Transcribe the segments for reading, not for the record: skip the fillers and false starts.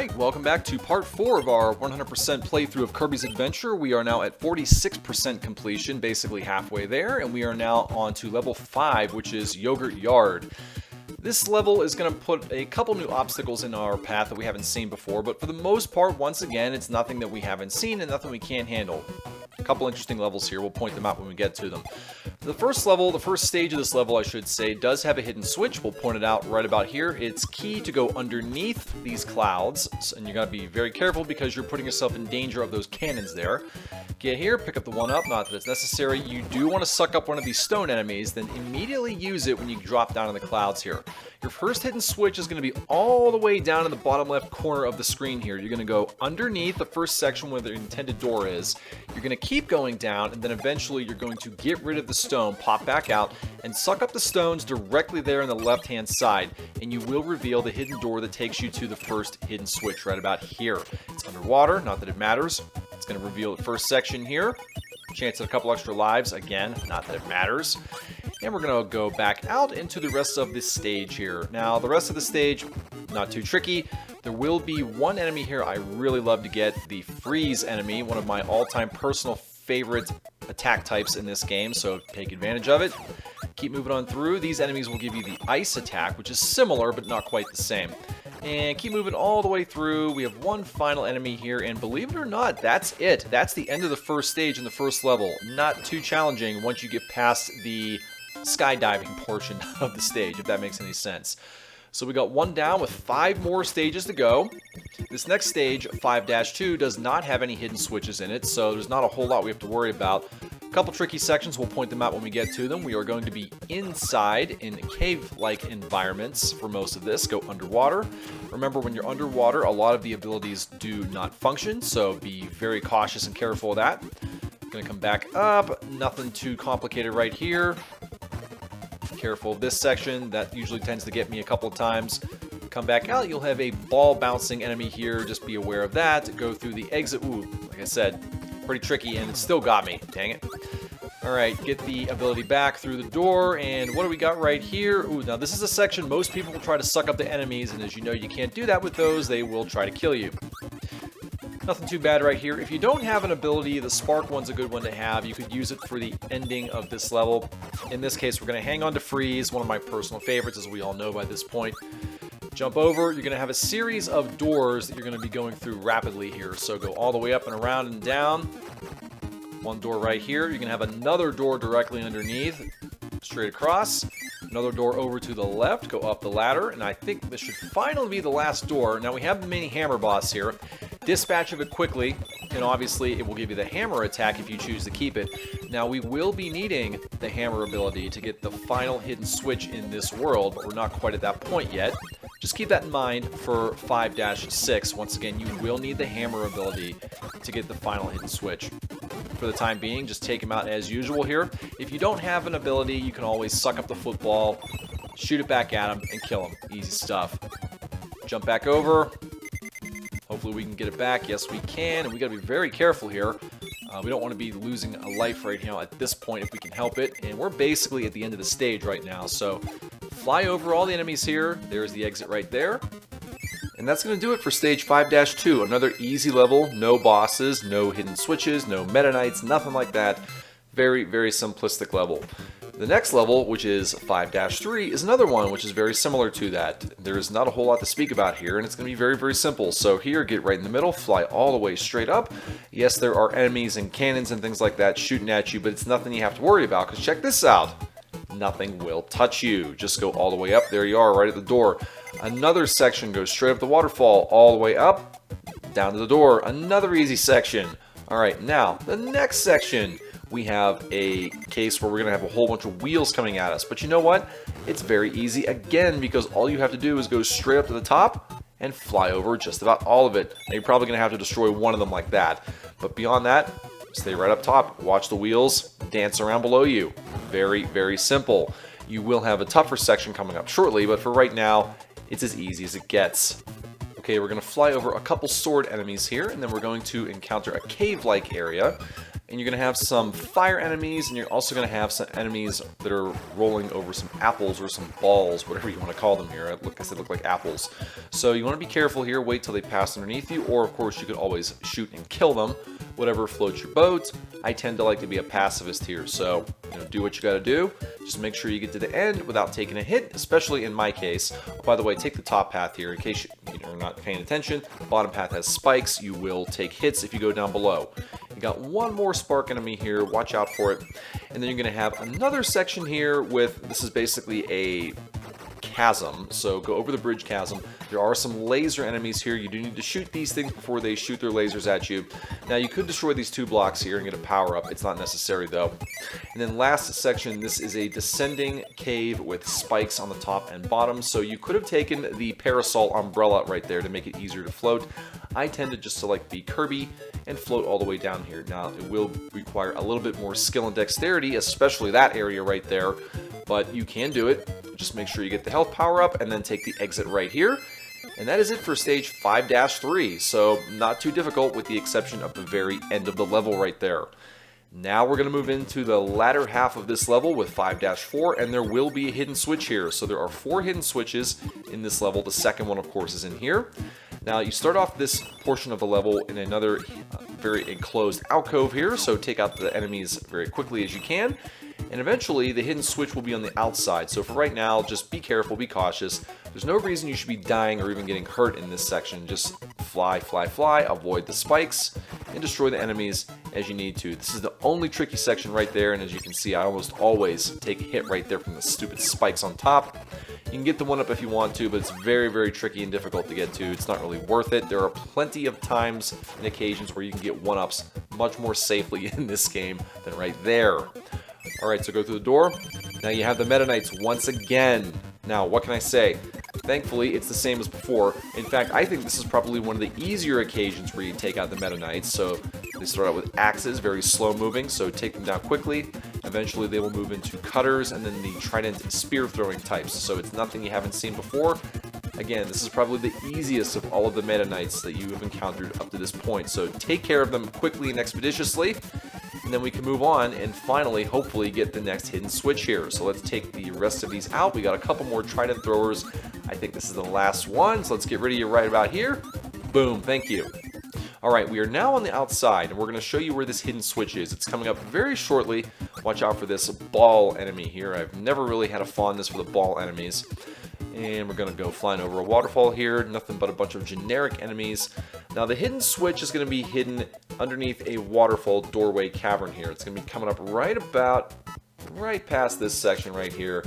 Alright, welcome back to part 4 of our 100% playthrough of Kirby's Adventure. We are now at 46% completion, basically halfway there, and we are now on to level 5, which is Yogurt Yard. This level is going to put a couple new obstacles in our path that we haven't seen before, but for the most part, once again, it's nothing that we haven't seen and nothing we can't handle. A couple interesting levels here, we'll point them out when we get to them. The first level, the first stage of this level, I should say, does have a hidden switch. We'll point it out right about here. It's key to go underneath these clouds, and you got to be very careful because you're putting yourself in danger of those cannons there. Get here, pick up the one up, not that it's necessary. You do want to suck up one of these stone enemies, then immediately use it when you drop down in the clouds here. Your first hidden switch is going to be all the way down in the bottom left corner of the screen here. You're going to go underneath the first section where the intended door is. You're going to keep going down, and then eventually you're going to get rid of the stone, pop back out, and suck up the stones directly there on the left-hand side, and you will reveal the hidden door that takes you to the first hidden switch right about here. It's underwater, not that it matters. It's going to reveal the first section here. Chance at a couple extra lives, again, not that it matters. And we're going to go back out into the rest of this stage here. Now, the rest of the stage, not too tricky. There will be one enemy here I really love to get, the freeze enemy, one of my all-time personal favorite attack types in this game, so take advantage of it. Keep moving on through. These enemies will give you the ice attack, which is similar but not quite the same. And keep moving all the way through. We have one final enemy here, and believe it or not, that's it. That's the end of the first stage in the first level. Not too challenging once you get past the skydiving portion of the stage, if that makes any sense. So we got one down with 5 more stages to go. This next stage, 5-2, does not have any hidden switches in it, so there's not a whole lot we have to worry about. A couple tricky sections, we'll point them out when we get to them. We are going to be inside in cave-like environments for most of this. Go underwater. Remember, when you're underwater, a lot of the abilities do not function, so be very cautious and careful of that. Gonna come back up. Nothing too complicated right here. Careful of this section. That usually tends to get me a couple of times. Come back out. You'll have a ball bouncing enemy here. Just be aware of that. Go through the exit. Ooh, like I said, pretty tricky, and it still got me. Dang it. Alright, get the ability back through the door, and what do we got right here? Ooh, now this is a section most people will try to suck up the enemies, and as you know, you can't do that with those. They will try to kill you. Nothing too bad right here. If you don't have an ability, the spark one's a good one to have. You could use it for the ending of this level. In this case, we're going to hang on to freeze, one of my personal favorites, as we all know by this point. Jump over. You're going to have a series of doors that you're going to be going through rapidly here. So go all the way up and around and down. One door right here. You're going to have another door directly underneath, straight across. Another door over to the left. Go up the ladder, and I think this should finally be the last door. Now we have the mini hammer boss here. Dispatch of it quickly, and obviously it will give you the hammer attack if you choose to keep it. Now we will be needing the hammer ability to get the final hidden switch in this world, but we're not quite at that point yet. Just keep that in mind for 5-6. Once again, you will need the hammer ability to get the final hidden switch. For the time being, just take him out as usual here. If you don't have an ability, you can always suck up the football, shoot it back at him, and kill him. Easy stuff. Jump back over. Hopefully we can get it back. Yes, we can, and we got to be very careful here. We don't want to be losing a life right now at this point if we can help it, and we're basically at the end of the stage right now, so fly over all the enemies here. There's the exit right there. And that's going to do it for stage 5-2. Another easy level, no bosses, no hidden switches, no meta knights, nothing like that. Very, very simplistic level. The next level, which is 5-3, is another one which is very similar to that. There's not a whole lot to speak about here, and it's going to be very, very simple. So here, get right in the middle, fly all the way straight up. Yes, there are enemies and cannons and things like that shooting at you, but it's nothing you have to worry about, because check this out. Nothing will touch you. Just go all the way up. There you are, right at the door. Another section goes straight up the waterfall, all the way up, down to the door. Another easy section. All right, now, the next section. We have a case where we're going to have a whole bunch of wheels coming at us. But you know what? It's very easy, again, because all you have to do is go straight up to the top and fly over just about all of it. Now, you're probably going to have to destroy one of them like that. But beyond that, stay right up top. Watch the wheels dance around below you. Very, very simple. You will have a tougher section coming up shortly, but for right now, it's as easy as it gets. Okay, we're going to fly over a couple sword enemies here, and then we're going to encounter a cave-like area. and you're going to have some fire enemies, and you're also going to have some enemies that are rolling over some apples or some balls, whatever you want to call them here. Like I said, look like apples. So you want to be careful here. Wait till they pass underneath you, or of course you could always shoot and kill them. Whatever floats your boat. I tend to like to be a pacifist here, so do what you got to do. Just make sure you get to the end without taking a hit, especially in my case. Oh, by the way, take the top path here in case you're not paying attention. The bottom path has spikes. You will take hits if you go down below. You got one more spark enemy here. Watch out for it. And then you're going to have another section here with, this is basically a chasm, so go over the bridge chasm. There are some laser enemies here. You do need to shoot these things before they shoot their lasers at you. Now you could destroy these 2 blocks here and get a power up. It's not necessary though. And then last section, this is a descending cave with spikes on the top and bottom, so you could have taken the parasol umbrella right there to make it easier to float. I tend to just select the Kirby and float all the way down here. Now it will require a little bit more skill and dexterity, especially that area right there, but you can do it. Just make sure you get the health power up and then take the exit right here. And that is it for stage 5-3, so not too difficult with the exception of the very end of the level right there. Now we're going to move into the latter half of this level with 5-4, and there will be a hidden switch here. So there are 4 hidden switches in this level. The second one, of course, is in here. Now you start off this portion of the level in another very enclosed alcove here, so take out the enemies very quickly as you can. And eventually the hidden switch will be on the outside, so for right now just be careful, be cautious. There's no reason you should be dying or even getting hurt in this section. Just fly, fly, fly, avoid the spikes, and destroy the enemies as you need to. This is the only tricky section right there, and as you can see I almost always take a hit right there from the stupid spikes on top. You can get the 1-up if you want to, but it's very, very tricky and difficult to get to. It's not really worth it. There are plenty of times and occasions where you can get 1-ups much more safely in this game than right there. Alright, so go through the door. Now you have the Meta Knights once again. Now, what can I say? Thankfully, it's the same as before. In fact, I think this is probably one of the easier occasions where you take out the Meta Knights. So they start out with axes, very slow moving, so take them down quickly. Eventually they will move into cutters and then the trident spear throwing types. So it's nothing you haven't seen before. Again, this is probably the easiest of all of the Meta Knights that you have encountered up to this point. So take care of them quickly and expeditiously. And then we can move on and finally, hopefully, get the next hidden switch here. So let's take the rest of these out. We got a couple more trident throwers. I think this is the last one, so let's get rid of you right about here. Boom, thank you. Alright, we are now on the outside, and we're going to show you where this hidden switch is. It's coming up very shortly. Watch out for this ball enemy here. I've never really had a fondness for the ball enemies. And we're going to go flying over a waterfall here. Nothing but a bunch of generic enemies. Now the hidden switch is going to be hidden underneath a waterfall doorway cavern here. It's going to be coming up right past this section right here.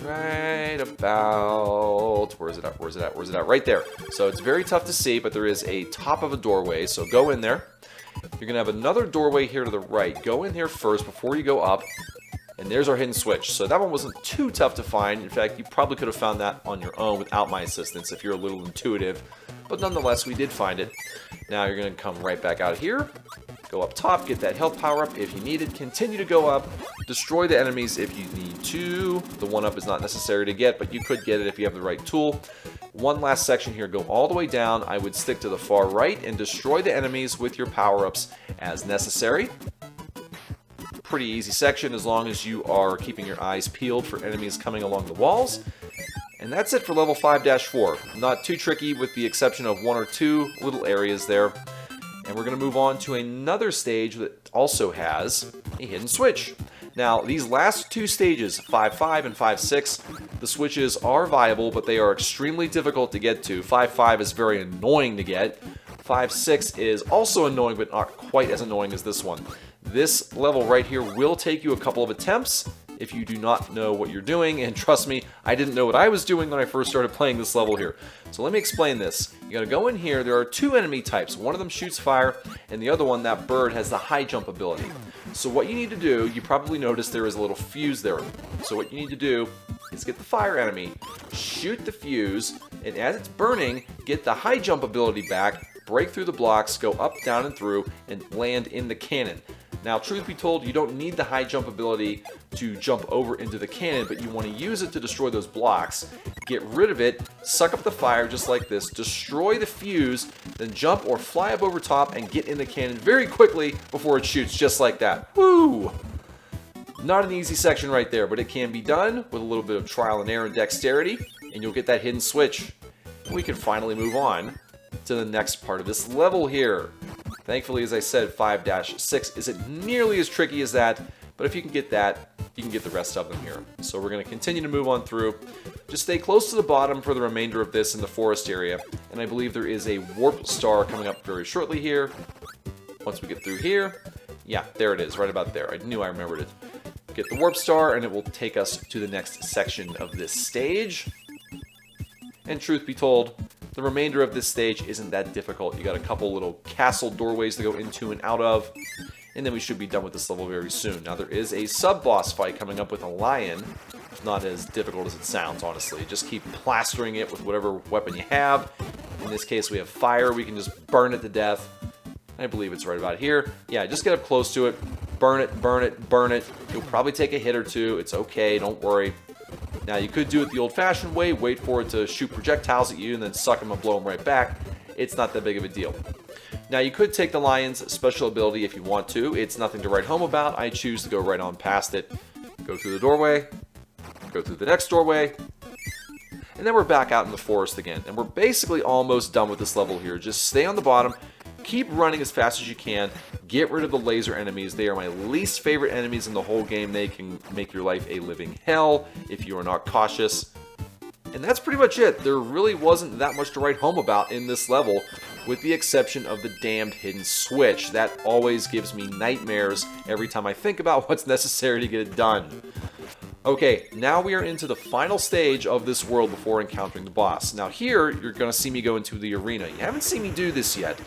Right about, where is it at, where is it at, where is it at? Right there. So it's very tough to see, but there is a top of a doorway, so go in there. You're going to have another doorway here to the right. Go in here first before you go up. And there's our hidden switch. So that one wasn't too tough to find. In fact, you probably could have found that on your own without my assistance if you're a little intuitive. But nonetheless, we did find it. Now you're going to come right back out here. Go up top, get that health power up if you need it. Continue to go up. Destroy the enemies if you need to. The 1-up is not necessary to get, but you could get it if you have the right tool. One last section here. Go all the way down. I would stick to the far right and destroy the enemies with your power-ups as necessary. Pretty easy section as long as you are keeping your eyes peeled for enemies coming along the walls. And that's it for level 5-4. Not too tricky with the exception of 1 or 2 little areas there. And we're going to move on to another stage that also has a hidden switch. Now, these last 2 stages, 5-5 and 5-6, the switches are viable, but they are extremely difficult to get to. 5-5 is very annoying to get. 5-6 is also annoying, but not quite as annoying as this one. This level right here will take you a couple of attempts if you do not know what you're doing, and trust me, I didn't know what I was doing when I first started playing this level here. So let me explain this. You gotta go in here, there are 2 enemy types. One of them shoots fire, and the other one, that bird, has the high jump ability. So what you need to do, you probably noticed there is a little fuse there. So what you need to do is get the fire enemy, shoot the fuse, and as it's burning, get the high jump ability back, break through the blocks, go up, down, and through, and land in the cannon. Now, truth be told, you don't need the high jump ability to jump over into the cannon, but you want to use it to destroy those blocks. Get rid of it, suck up the fire just like this, destroy the fuse, then jump or fly up over top and get in the cannon very quickly before it shoots, just like that. Woo! Not an easy section right there, but it can be done with a little bit of trial and error and dexterity, and you'll get that hidden switch. We can finally move on to the next part of this level here. Thankfully, as I said, 5-6 isn't nearly as tricky as that, but if you can get that, you can get the rest of them here. So we're going to continue to move on through. Just stay close to the bottom for the remainder of this in the forest area, and I believe there is a warp star coming up very shortly here. Once we get through here, yeah, there it is, right about there. I knew I remembered it. Get the warp star, and it will take us to the next section of this stage. And truth be told, the remainder of this stage isn't that difficult. You got a couple little castle doorways to go into and out of, and then we should be done with this level very soon. Now there is a sub-boss fight coming up with a lion. It's not as difficult as it sounds, honestly. Just keep plastering it with whatever weapon you have. In this case, we have fire. We can just burn it to death. I believe it's right about here. Yeah, just get up close to it. Burn it, burn it, burn it. You'll probably take a hit or two. It's okay, don't worry. Now, you could do it the old-fashioned way, wait for it to shoot projectiles at you, and then suck them and blow them right back. It's not that big of a deal. Now, you could take the lion's special ability if you want to. It's nothing to write home about. I choose to go right on past it. Go through the doorway, go through the next doorway, and then we're back out in the forest again. And we're basically almost done with this level here. Just stay on the bottom. Keep running as fast as you can. Get rid of the laser enemies. They are my least favorite enemies in the whole game. They can make your life a living hell if you are not cautious. And that's pretty much it. There really wasn't that much to write home about in this level, with the exception of the damned hidden switch. That always gives me nightmares every time I think about what's necessary to get it done. Okay, now we are into the final stage of this world before encountering the boss. Now here, you're going to see me go into the arena. You haven't seen me do this yet,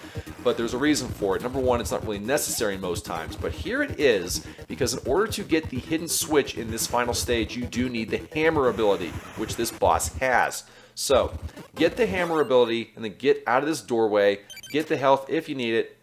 but there's a reason for it. Number one, it's not really necessary most times, but here it is, because in order to get the hidden switch in this final stage, you do need the hammer ability, which this boss has. So, get the hammer ability, and then get out of this doorway, get the health if you need it,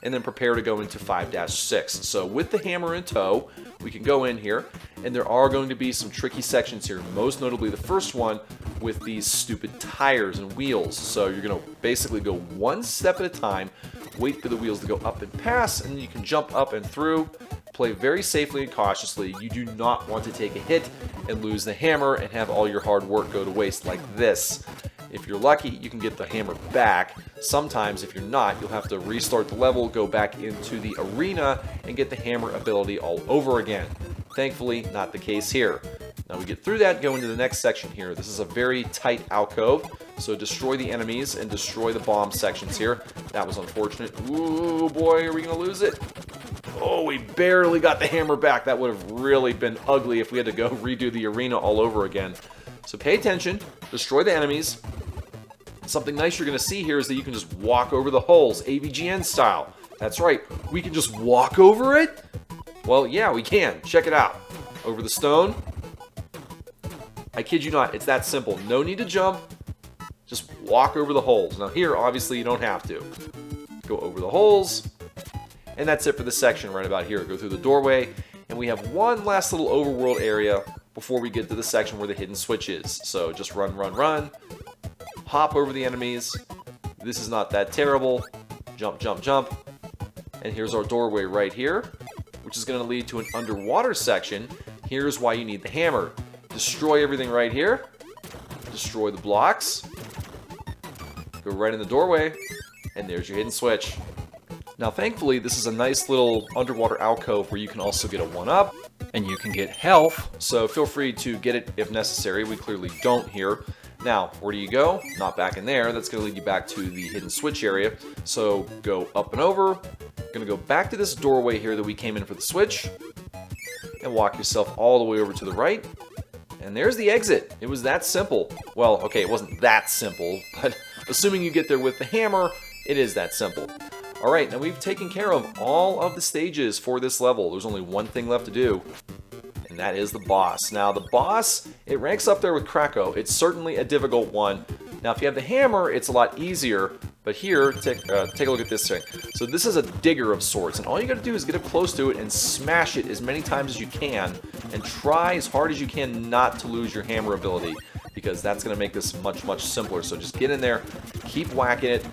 and then prepare to go into 5-6. So with the hammer in tow, we can go in here, and there are going to be some tricky sections here, most notably the first one with these stupid tires and wheels. So you're going to basically go one step at a time, wait for the wheels to go up and pass, and then you can jump up and through. Play very safely and cautiously. You do not want to take a hit and lose the hammer and have all your hard work go to waste like this. If you're lucky, you can get the hammer back. Sometimes, if you're not, you'll have to restart the level, go back into the arena, and get the hammer ability all over again. Thankfully, not the case here. Now we get through that, go into the next section here. This is a very tight alcove, so destroy the enemies and destroy the bomb sections here. That was unfortunate. Ooh, boy, are we going to lose it? Oh, we barely got the hammer back. That would have really been ugly if we had to go redo the arena all over again. So pay attention, destroy the enemies. Something nice you're going to see here is that you can just walk over the holes, AVGN style. That's right, we can just walk over it? Well, yeah, we can. Check it out. Over the stone. I kid you not, it's that simple. No need to jump, just walk over the holes. Now here, obviously, you don't have to. Go over the holes, and that's it for the section right about here. Go through the doorway, and we have one last little overworld area before we get to the section where the hidden switch is. So just run, run, run. Hop over the enemies. This is not that terrible. Jump, jump, jump. And here's our doorway right here, which is going to lead to an underwater section. Here's why you need the hammer. Destroy everything right here. Destroy the blocks. Go right in the doorway. And there's your hidden switch. Now, thankfully, this is a nice little underwater alcove where you can also get a 1-up. And you can get health. So feel free to get it if necessary. We clearly don't here. Now, where do you go? Not back in there. That's going to lead you back to the hidden switch area. So go up and over. Going to go back to this doorway here that we came in for the switch. And walk yourself all the way over to the right. And there's the exit. It was that simple. Well, okay, it wasn't that simple, but assuming you get there with the hammer, it is that simple. Alright, now we've taken care of all of the stages for this level. There's only one thing left to do, and that is the boss. Now, the boss, it ranks up there with Krakow. It's certainly a difficult one. Now, if you have the hammer, it's a lot easier, but here, take a look at this thing. So this is a digger of sorts, and all you gotta do is get up close to it and smash it as many times as you can, and try as hard as you can not to lose your hammer ability, because that's gonna make this much, much simpler. So just get in there, keep whacking it,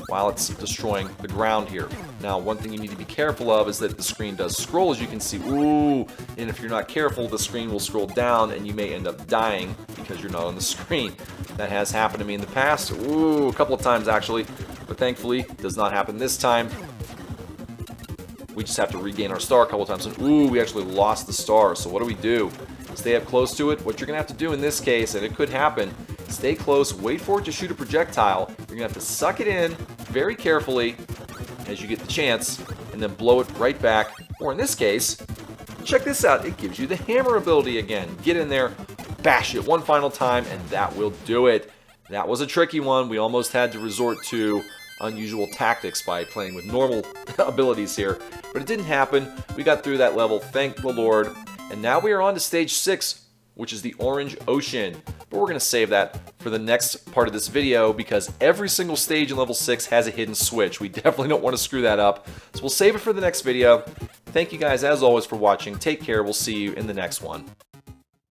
while it's destroying the ground here. Now, one thing you need to be careful of is that the screen does scroll, as you can see. Ooh, and if you're not careful, the screen will scroll down and you may end up dying because you're not on the screen. That has happened to me in the past. Ooh, a couple of times actually, but thankfully it does not happen this time. We just have to regain our star a couple of times. And ooh, we actually lost the star. So what do? Stay up close to it. What you're going to have to do in this case, and it could happen, stay close, wait for it to shoot a projectile. You're going to have to suck it in very carefully as you get the chance, and then blow it right back. Or in this case, check this out. It gives you the hammer ability again. Get in there, bash it one final time, and that will do it. That was a tricky one. We almost had to resort to unusual tactics by playing with normal abilities here, but it didn't happen. We got through that level, thank the Lord. And now we are on to stage 6, which is the Orange Ocean. But we're going to save that for the next part of this video because every single stage in level 6 has a hidden switch. We definitely don't want to screw that up. So we'll save it for the next video. Thank you guys as always for watching. Take care. We'll see you in the next one.